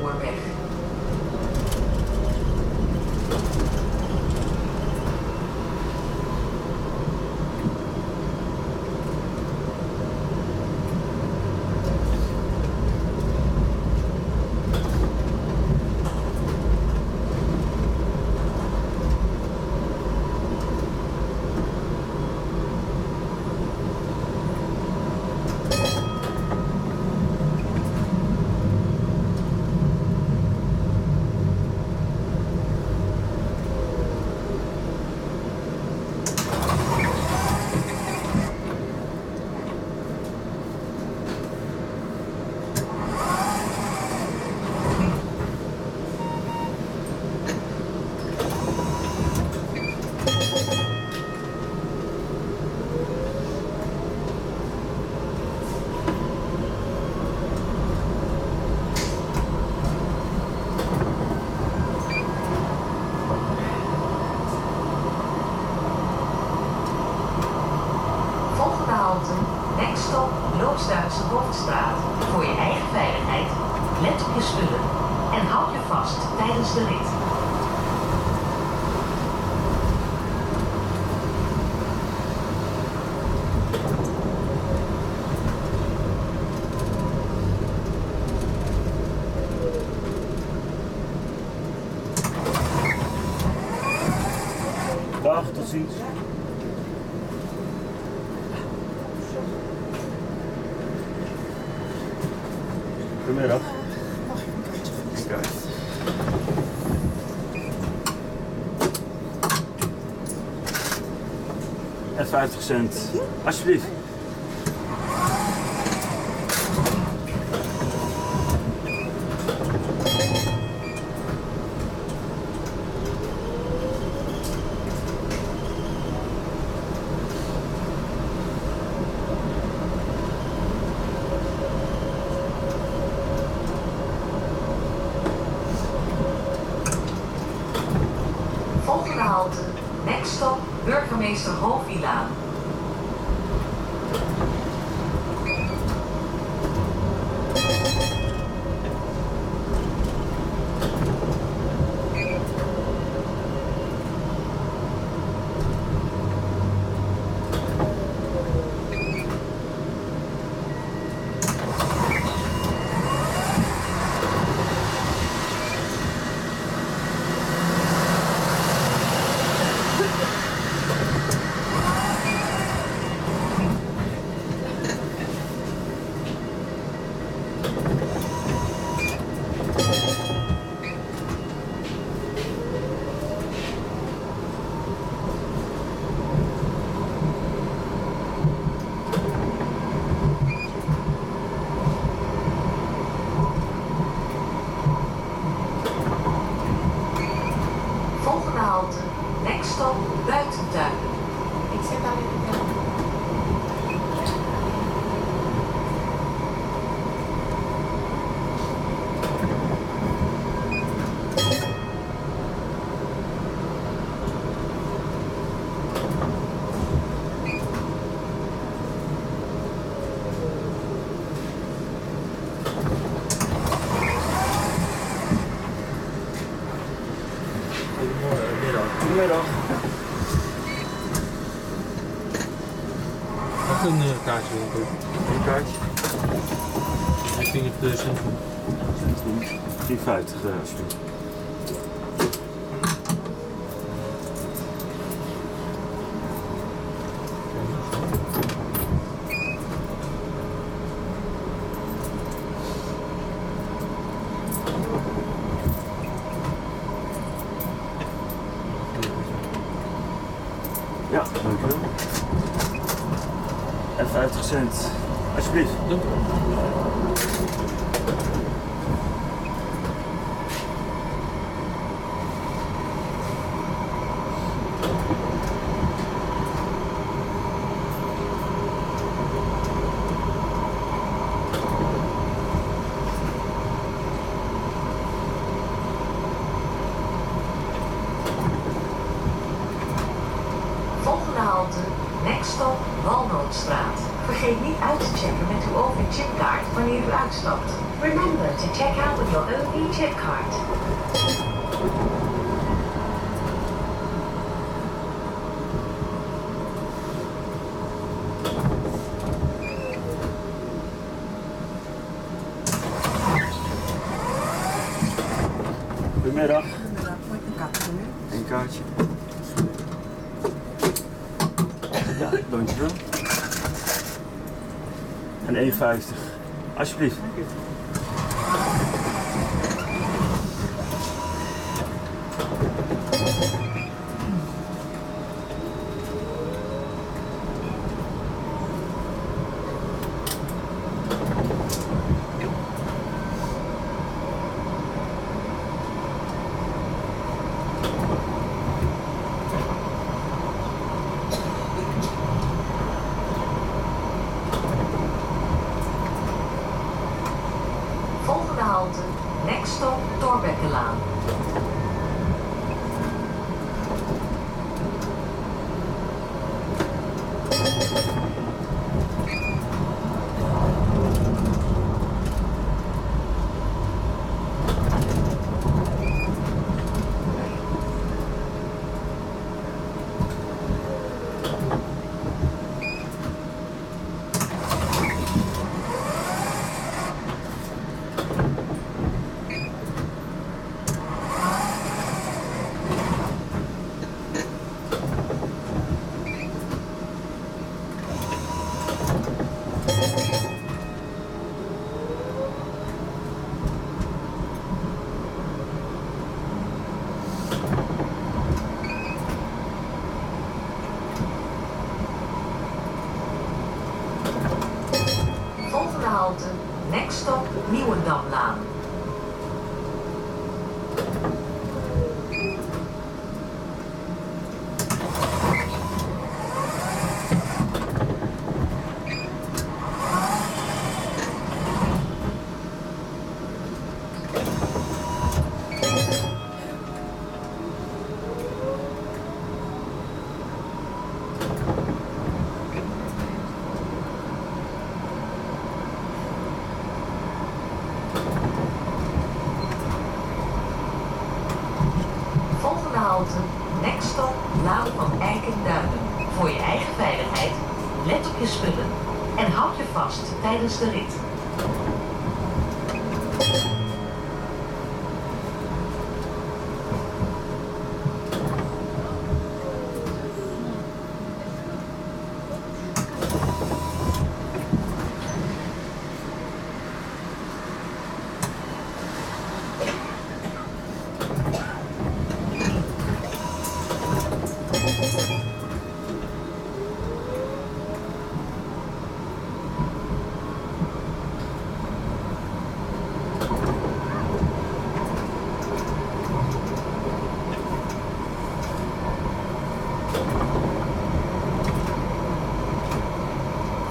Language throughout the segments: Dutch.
spoorweg. Loosduitse Hoofdstraat. Voor je eigen veiligheid, let op je spullen en houd je vast tijdens de rit. Dag, tot ziens. Goedemiddag. Kijk. En 50 cent. Alsjeblieft. Volgende halte, next stop, burgemeester Hovilaan. Volgende halte, next stop, Buitentuin. Ik zit daar in de Goedemiddag. Mag een kaartje winkelen? Een kaartje. Ik ging op de centrum. 4,50 alsjeblieft. Ja, dankjewel. En 50 cent. Alsjeblieft. Dank u wel. Volgende halte, next stop, Walnootstraat. Vergeet niet uit te checken met uw OV-chipkaart wanneer u uitstapt. Remember to check out with your own e-chip card. Goedemiddag. Inderdaad, moet ik een kaartje doen? Eén kaartje. Ja, dankjewel. En 1,50. Alsjeblieft. Dank u. Volgende halte, next stop Thorbeckelaan. Volgende halte, next stop Nieuwendamlaan. Volgende halte, next stop Laan van Eikenduinen. Voor je eigen veiligheid, let op je spullen en houd je vast tijdens de rit.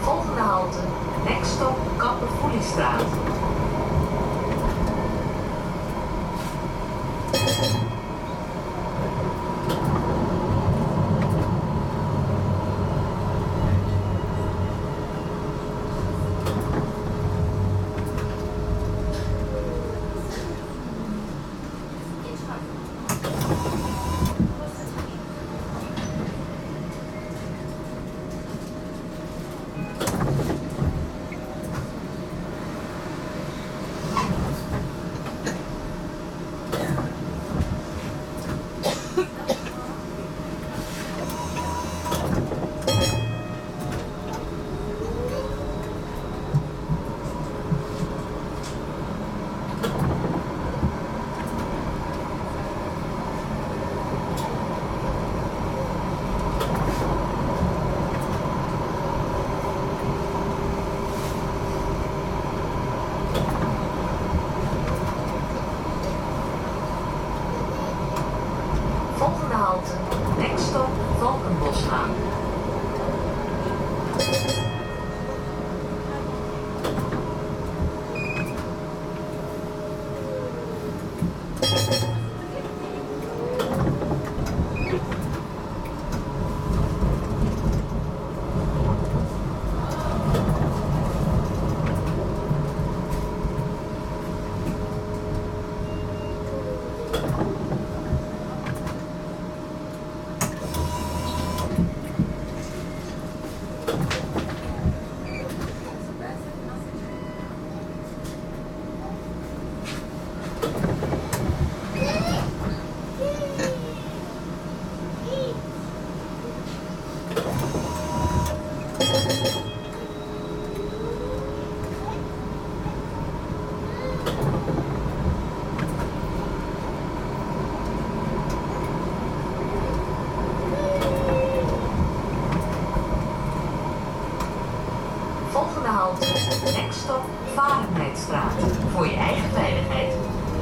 Volgende halte, next stop Kappervoeliestraat. Volgende halte, next stop Valkenboslaan.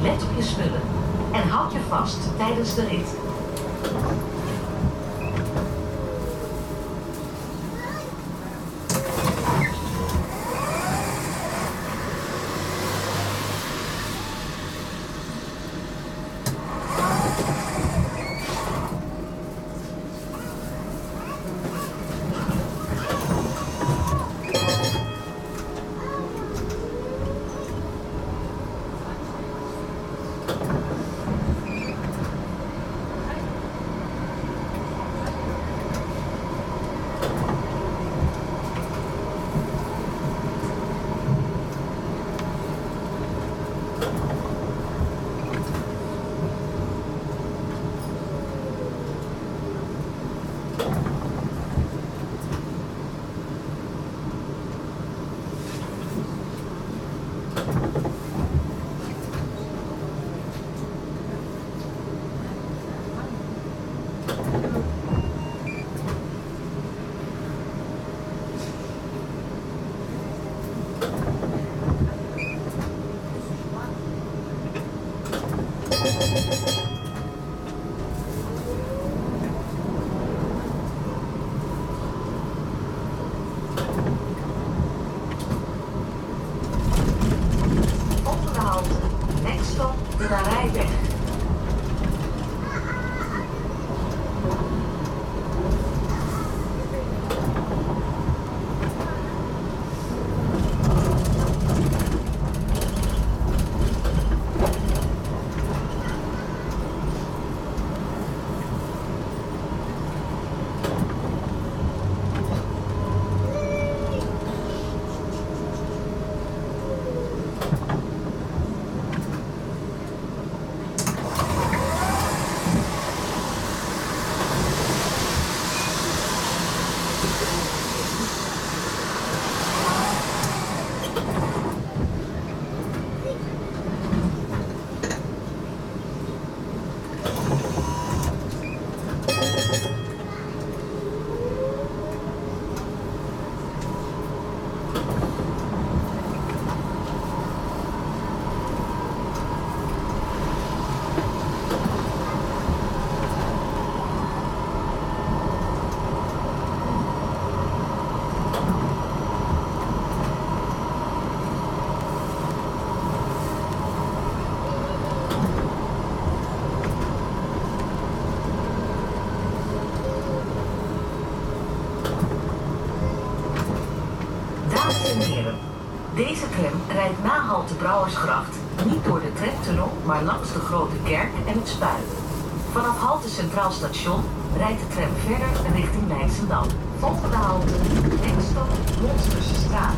Let op je spullen en houd je vast tijdens de rit. Volgende halte, next stop, de Narijweg. Dames en heren, deze tram rijdt na halte Brouwersgracht niet door de tramtunnel, maar langs de Grote Kerk en het Spui. Vanaf halte Centraal Station rijdt de tram verder richting Leidschendam. Volgende halte, Enkstad, Monsterse Straat.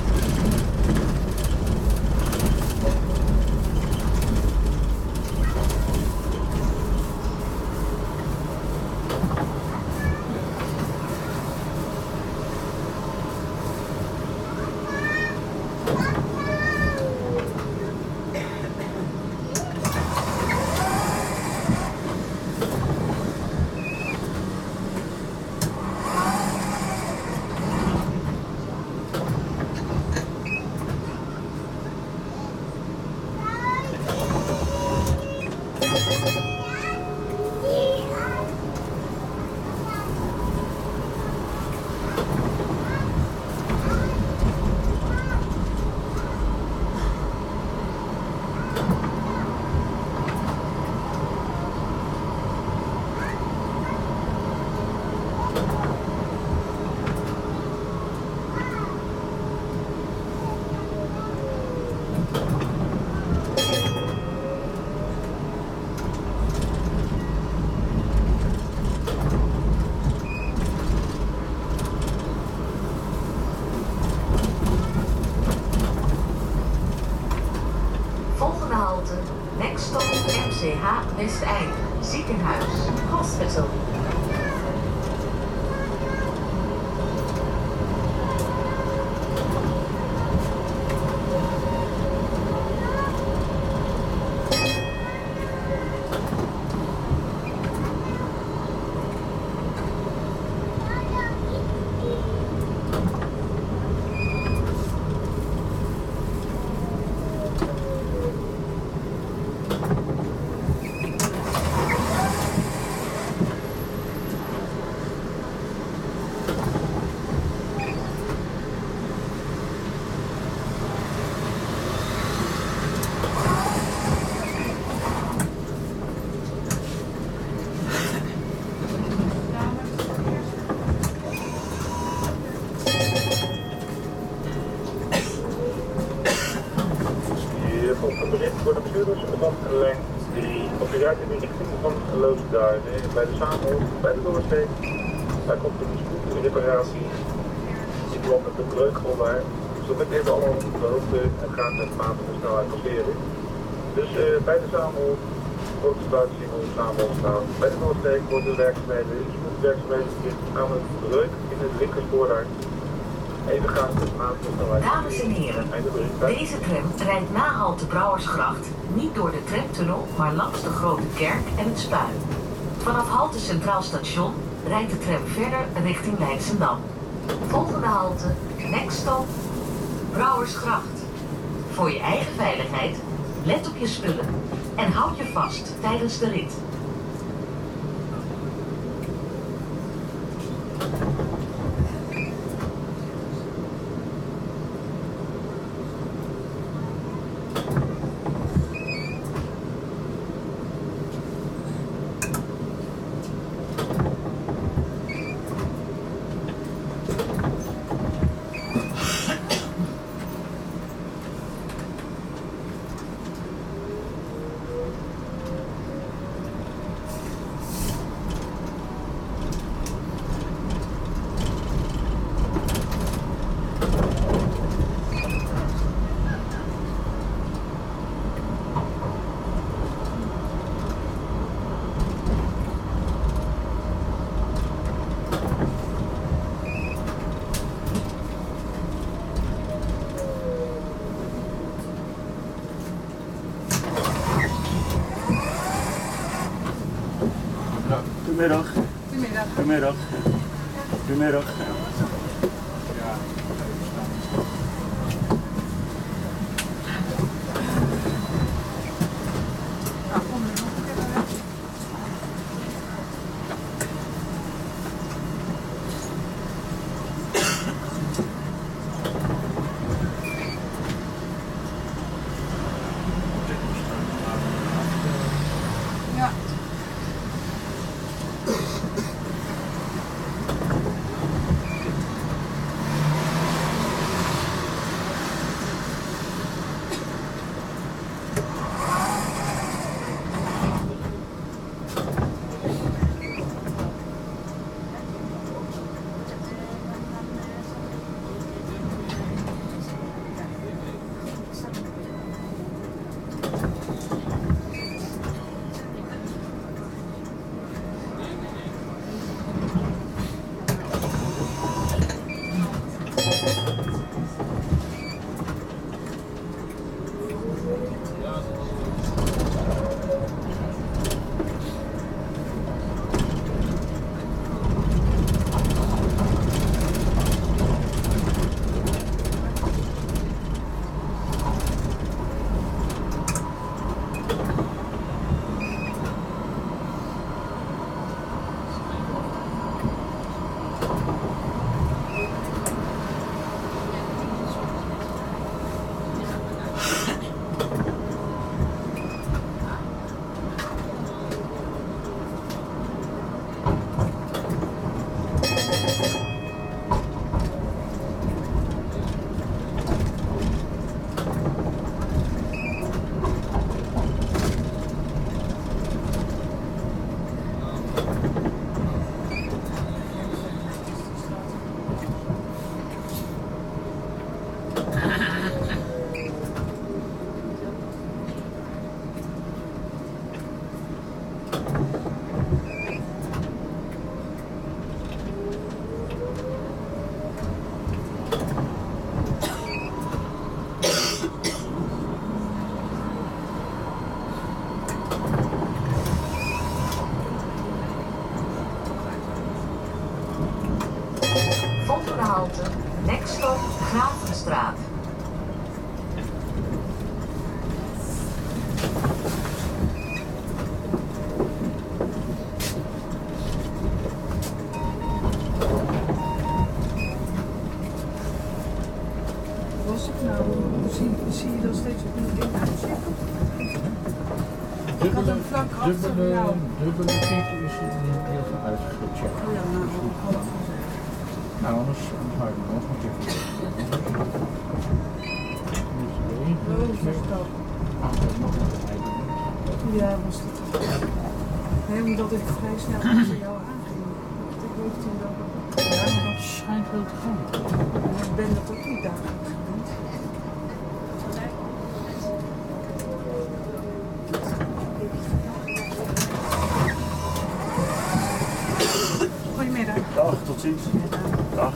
Next stop MCH Westeinde, ziekenhuis, hospital. Of je rijdt in de richting van Loosdijk bij de Zaanhof, bij de Noordzee. Daar komt een spoedreparatie. Ik loop met de breukgrond daar. Dus dat moet even allemaal op de hoogte en gaat met matige snelheid passeren. Dus bij de Zaanhof, grote buitensingel, Zaanholstraat. Bij de Noordzee worden de werkzaamheden, spoedwerkzaamheden aan het breuk in het linkerspoor daar. Even gaan met matige snelheid. Dames en heren, deze tram rijdt na halte Brouwersgracht niet door de tramtunnel, maar langs de Grote Kerk en het Spui. Vanaf halte Centraal Station rijdt de tram verder richting Leidschendam. Volgende halte, next stop, Brouwersgracht. Voor je eigen veiligheid, let op je spullen en houd je vast tijdens de rit. Goedemiddag. Goedemiddag. Goedemiddag. halte, nekstop Graafstraat. Was het nou? Zie je dat steeds op een ding uitzitten? Ik had een vlak achter jou. Dubbele kick is heel veel uitgecheckt. Oh ja, nou, Nou, anders hou ik nog een keer voor. oh, zo stap. Nog een Ja, was dat. Nee, omdat ik vrij snel achter jou aanging. Ik weet toen wel. Ja, maar dat schijnt wel te gaan. Ik ben dat ook niet dagelijks gewend. Goedemiddag. Dag, tot ziens. Dag.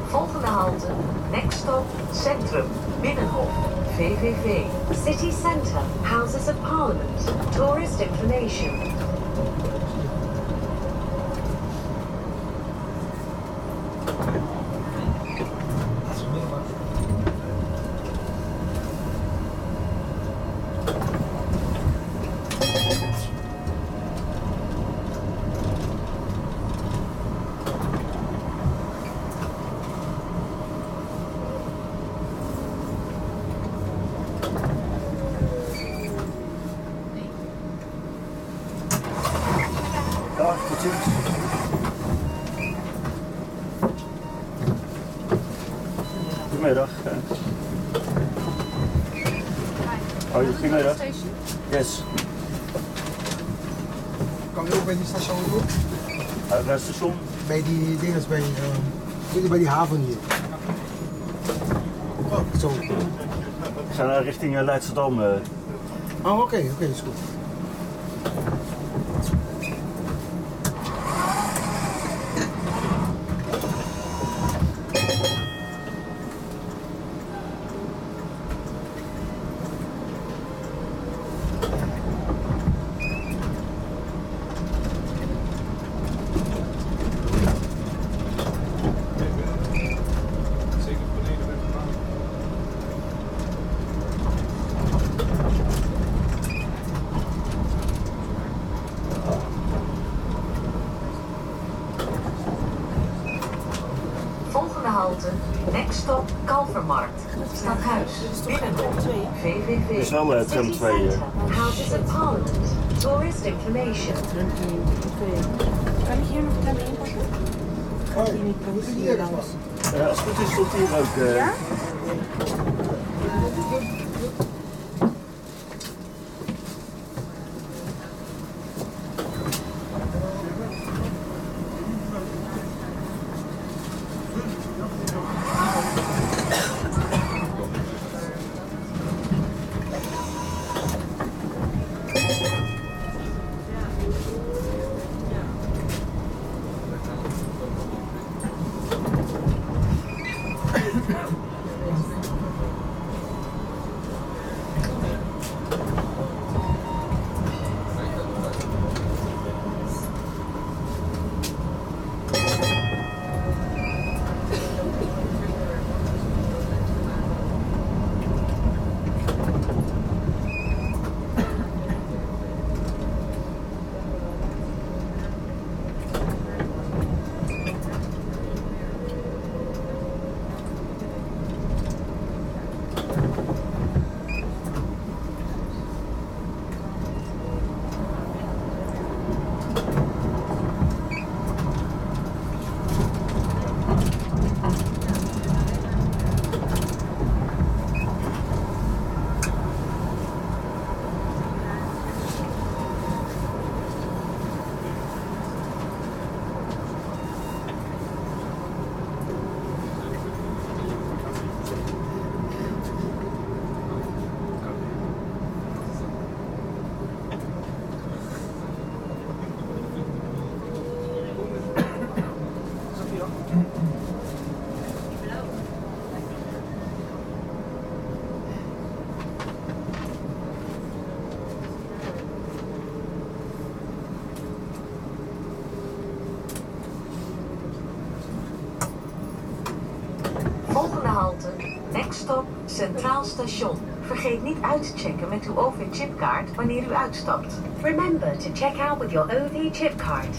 Volgende halte, next stop, Centrum, Binnenhof, VVV. City Centre, Houses of Parliament, tourist information. Dag, tot ziens. Goedemiddag. Oh, goedemiddag. Yes. Kan je ook bij die station doen? Bij het station? Bij die dingen, bij die haven hier. Oh, zo. We gaan richting Leidschendam. Oh, oké, dat is goed. Volgende halte, next stop, Kalvermarkt, Stadhuis, Binnenhof, VVV. Het is wel tram 2. Houses of Parliament, tourist information. Kan ik hier nog tram 1 pakken? Gaat hier niet hier langs? Als het goed is, tot hier ook. Ja? Centraal Station. Vergeet niet uit te checken met uw OV-chipkaart wanneer u uitstapt. Remember to check out with your OV chip card.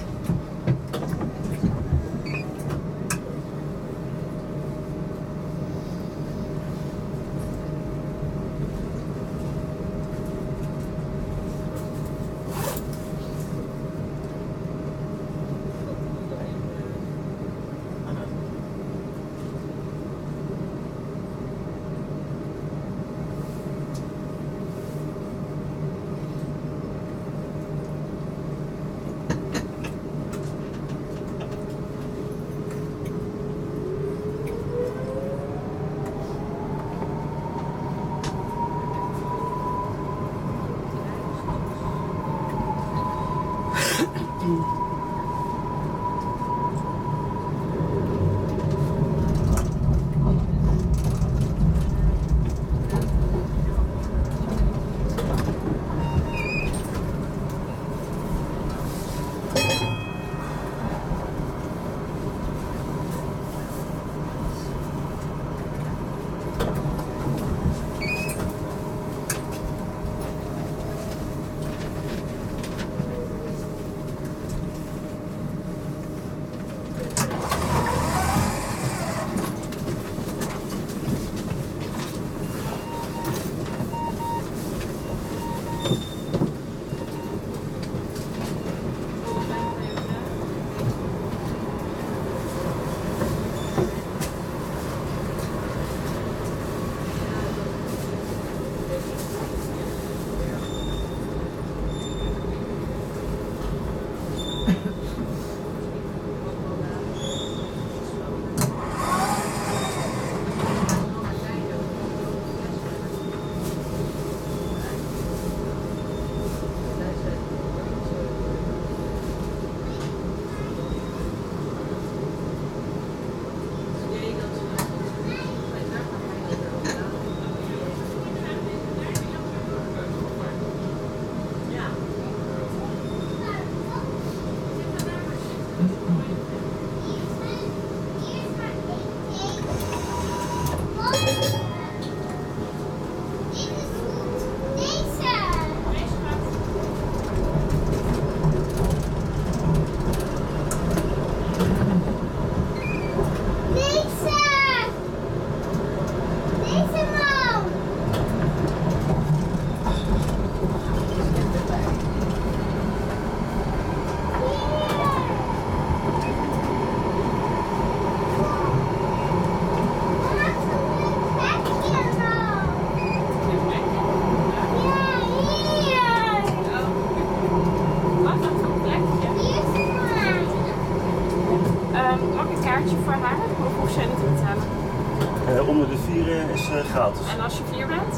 Onder de 4 is gratis. En als je 4 bent?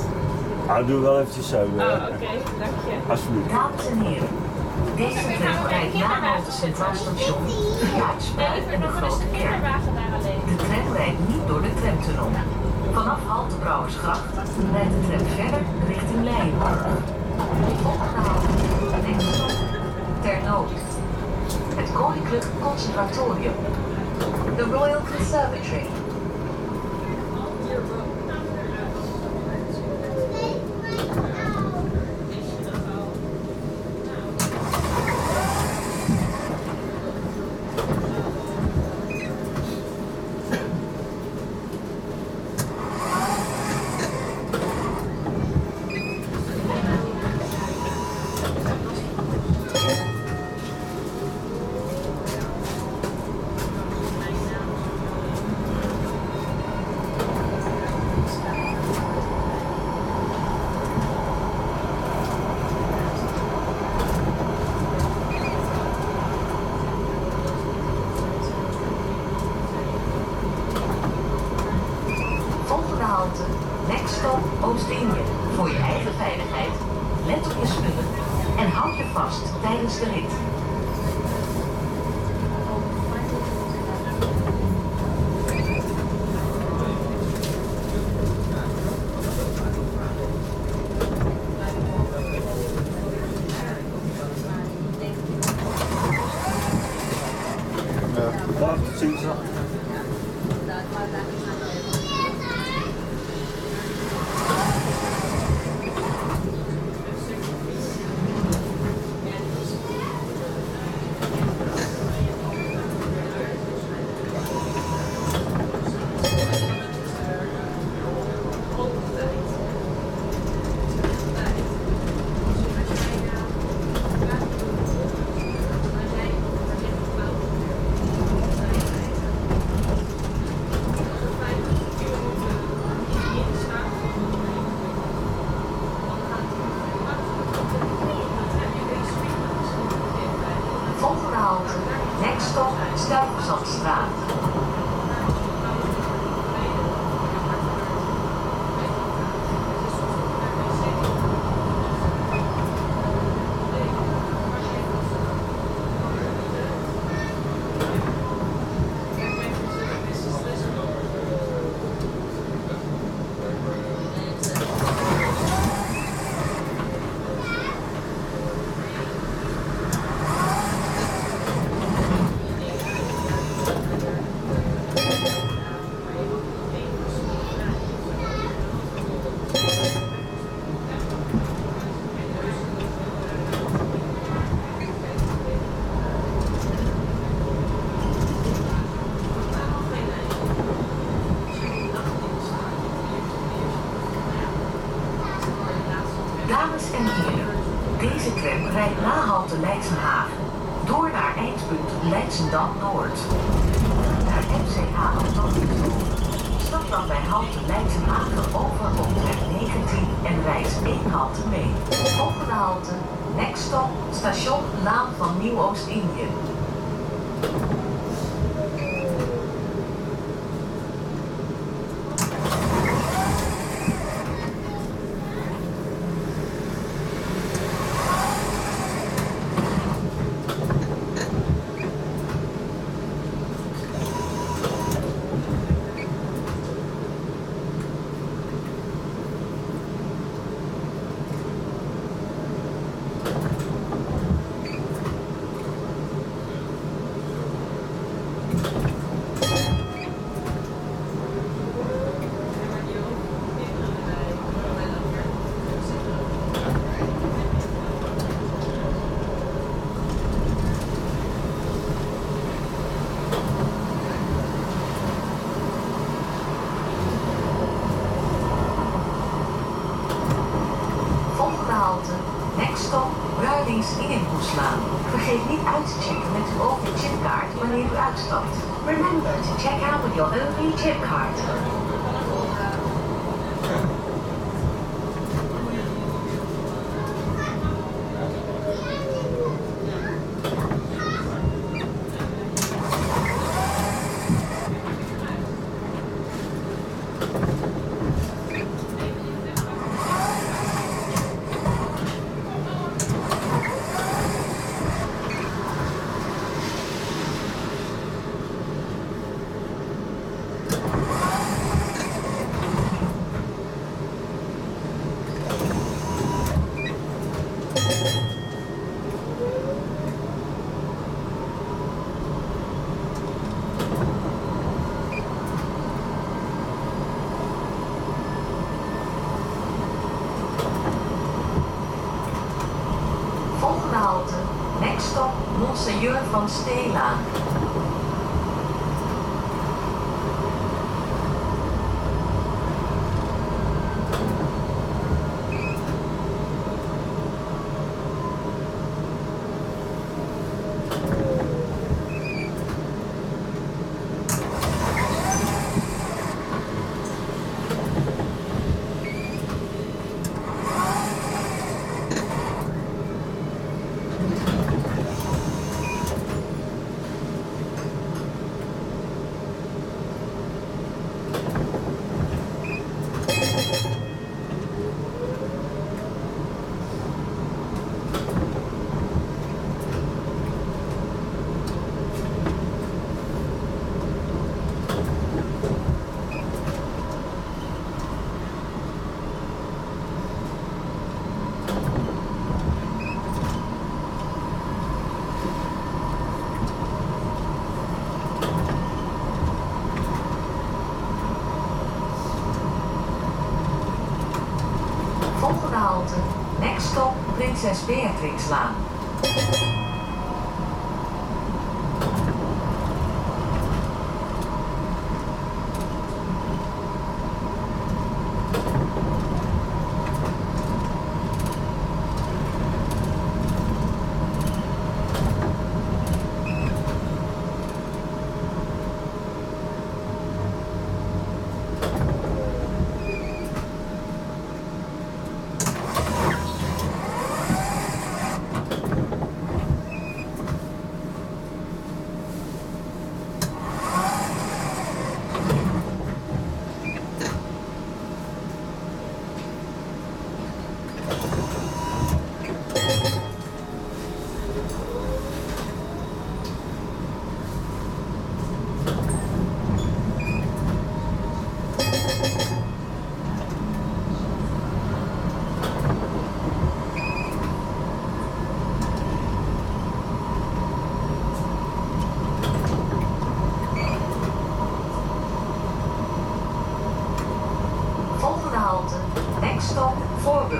Nou, doe wel eventjes zo. Oké, dank je. Alsjeblieft. Dames en heren, deze tram rijdt na Halte Centraal Station via het Spui en de Grote Kerk. De tram rijdt niet door de tramtunnel. Vanaf Halte Brouwersgracht rijdt de tram verder richting Leijenburg. Volgende halte, Nederland, Ternoot. Het Koninklijk Conservatorium. The Royal Conservatory. Next stop Oost-Indië. Voor je eigen veiligheid. Let op je spullen en houd je vast tijdens de rit. Tot ziens. Stuyvesantstraat. Dames en heren, deze tram rijdt na halte Leidsenhagen door naar eindpunt Leidschendam-Noord. Naar MCH Autobus. Stap dan bij halte Leidsenhagen over op tram 19 en reis 1 halte mee. Volgende halte, next stop, station Laan van Nieuw-Oost-Indië. Vergeet niet uit te checken met uw OV-chipkaart wanneer u uitstapt. Remember to check out with your OV chip card. Volgende halte, next stop, Monseigneur van Steelaan. Volgende halte, next stop, Prinses Beatrixlaan.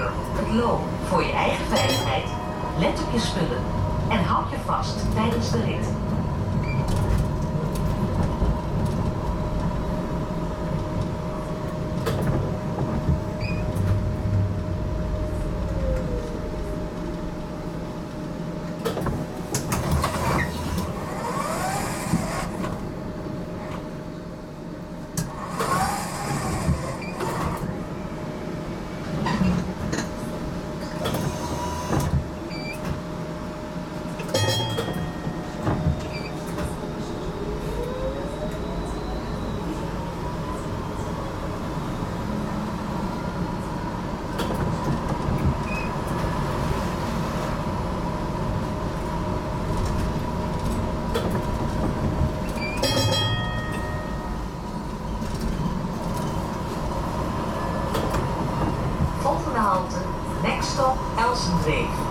chauffeur. Het loon voor je eigen veiligheid. Let op je spullen en houd je vast tijdens de rit. Volgende halte, next stop, Elsendreef.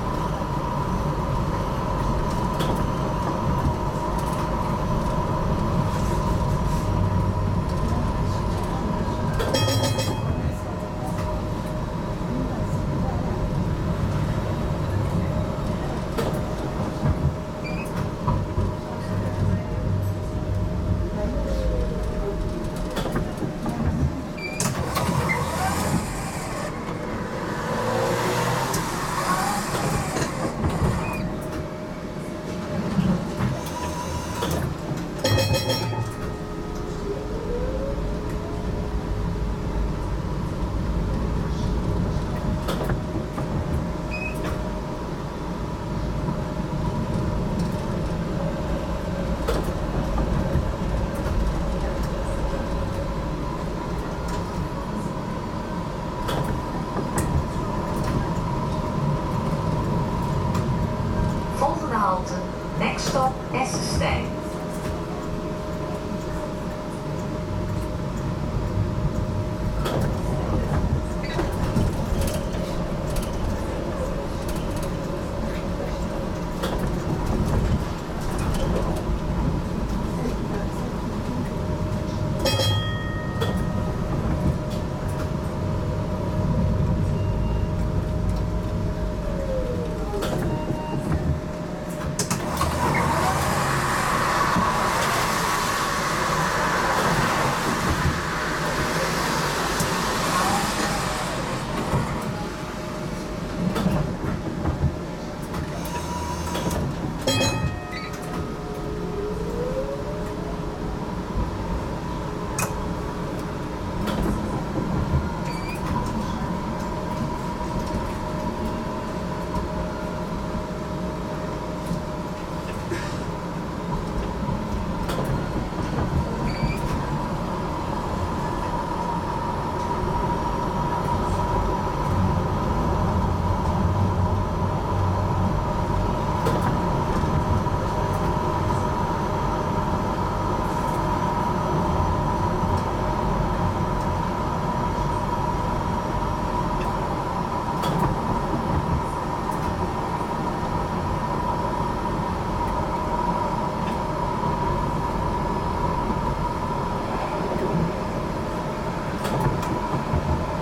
Volgende halte, next stop, Essenstein.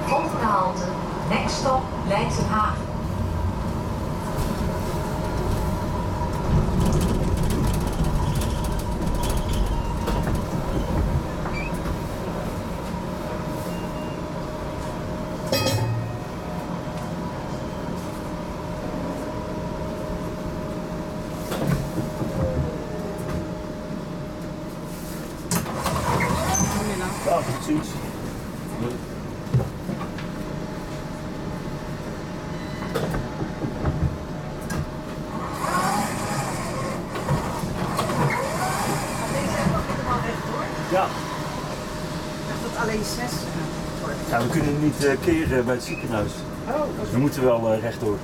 Volgende halte, next stop, Leidsenhagen. Ja, tot ziens. Ja. Ik dacht dat alleen 6 wordt. Ja, we kunnen niet keren bij het ziekenhuis. Oh, Dus we moeten wel rechtdoor.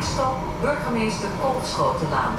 Next stop, burgemeester Kolfschotenlaan.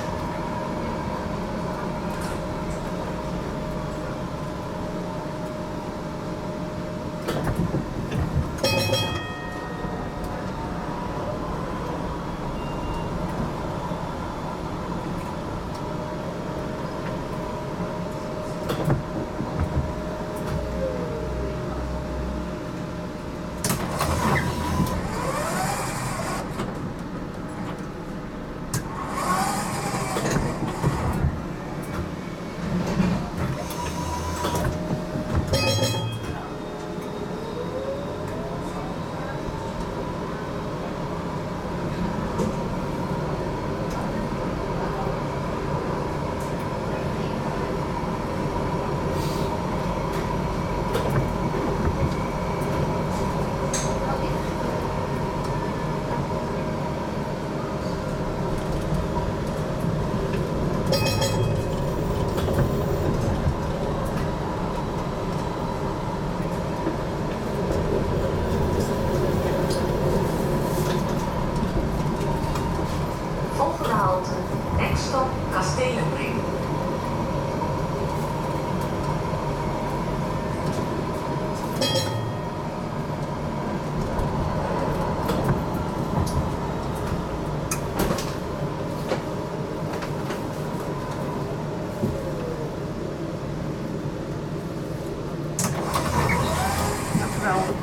Volgende halte, next stop, Kastelenbrink.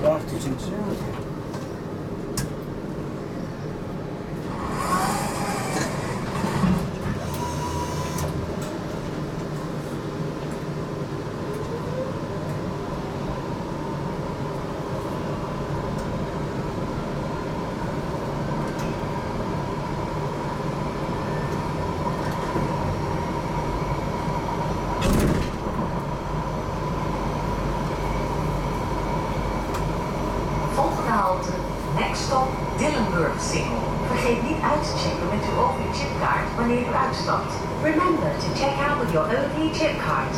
Dag, tot ziens. Volgende halte, next stop, Dillenburg-Singel. Vergeet niet uit te checken met uw OV-chipkaart wanneer u uitstapt. Remember to check out with your OV chip card.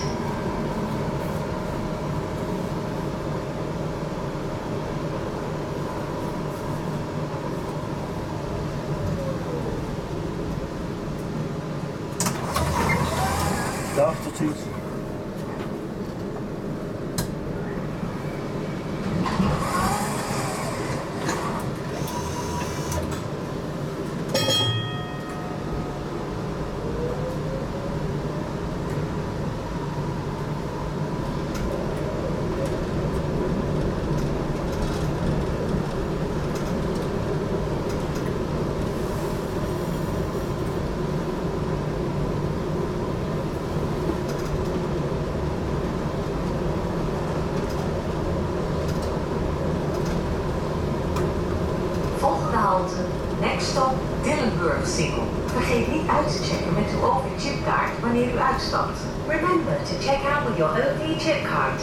Dag, tot ziens. Volgende halte, next stop, Dillenburg-Singel. Vergeet niet uit te checken met uw OV-chipkaart wanneer u uitstapt. Remember to check out with your OV chip card.